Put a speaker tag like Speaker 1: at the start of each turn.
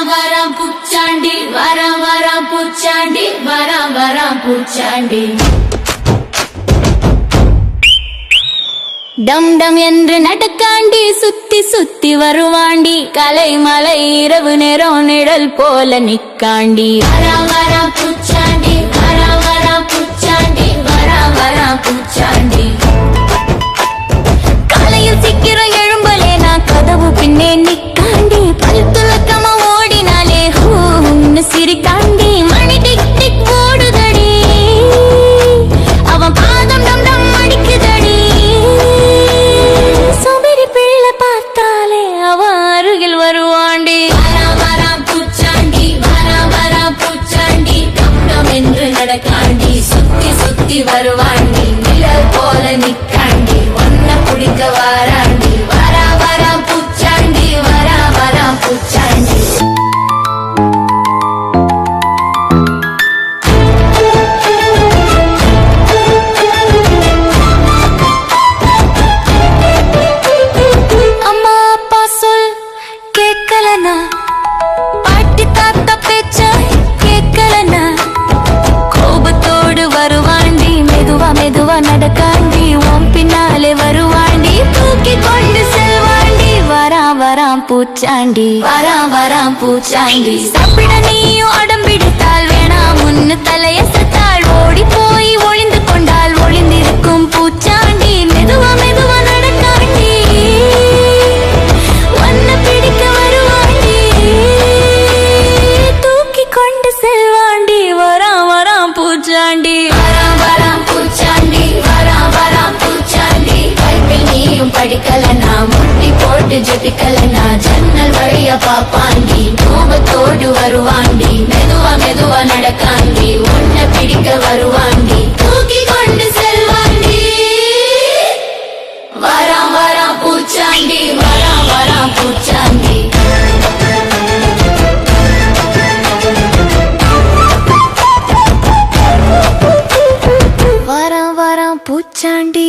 Speaker 1: வரம் பூச்சாண்டி வரம் பூச்சாண்டி வரம் பூச்சாண்டி டம் டம் என்று நடக்காண்டி சுத்தி சுத்தி வருவாண்டி கலை மலை இரவு நேரம் நிழல் போல நிக்காண்டி வரம் பூச்சாண்டி வரம் பூச்சாண்டி வரம் பூச்சாண்டி காலையில் சீக்கிரம் எழும்பலே நான் கதவு பின்னே நிக்காண்டி பல் துலக்கமா ஓடினாலே ஹூன்னு சிரிக்காண்டி மணி டிக் டிக் ஓடுதடி அவன் பாதம் டம் டம் அடிக்குதடி சோம்பேறி பிள்ளை பார்த்தாலே அவன் அருகில் வருவாண்டி வரம் பூச்சாண்டி வரம் பூச்சாண்டி டம் டம் என்று நடக்காண்டி சுத்தி சுத்தி வருவாண்டி நிழல் போல நிக்காண்டி ஒன்ன பிடிக்க வாராண்டி வரம் பூச்சாண்டி வரம் பூச்சாண்டி அம்மா அப்பா சொல் கேட்கலனா பாட்டி தாத்தா பேச்ச கேட்கலனா கோபத்தோடு வருவாண்டி மெதுவா மெதுவா நடக்காண்டி உன் பின்னாலே வருவாண்டி தூக்கி கொண்டு செல்வாண்டி வராம் பூச்சாண்டி வராம் பூச்சாண்டி சாப்பிட நீயும் அடம் பிடித்தால் வேணாம் முன்னு தலையசத்தால் ஓடி போய் ஒளிந்து கொண்டால் ஒளிந்திருக்கும் பூச்சாண்டி மெதுவா மெதுவா நடக்காண்டி ஒன்ன பிடிக்க வருவாண்டி தூக்கி கொண்டு செல்வாண்டி வராம் பூச்சாண்டி வரம் பூச்சாண்டி வரம் பூச்சாண்டி பைபிள் நீயும் படிக்கலனா முட்டி போட்டு ஜெபிக்கலனா ஜன்னல் வழியா பாப்பாண்டி கோபத்தோடு வருவாண்டி மெதுவா மெதுவா நடக்காண்டி உன்ன பிடிக்க வருவாண்டி தூக்கி கொண்டு செல்வாண்டி வரம் பூச்சாண்டி வரம் பூச்சாண்டி வரம் பூச்சாண்டி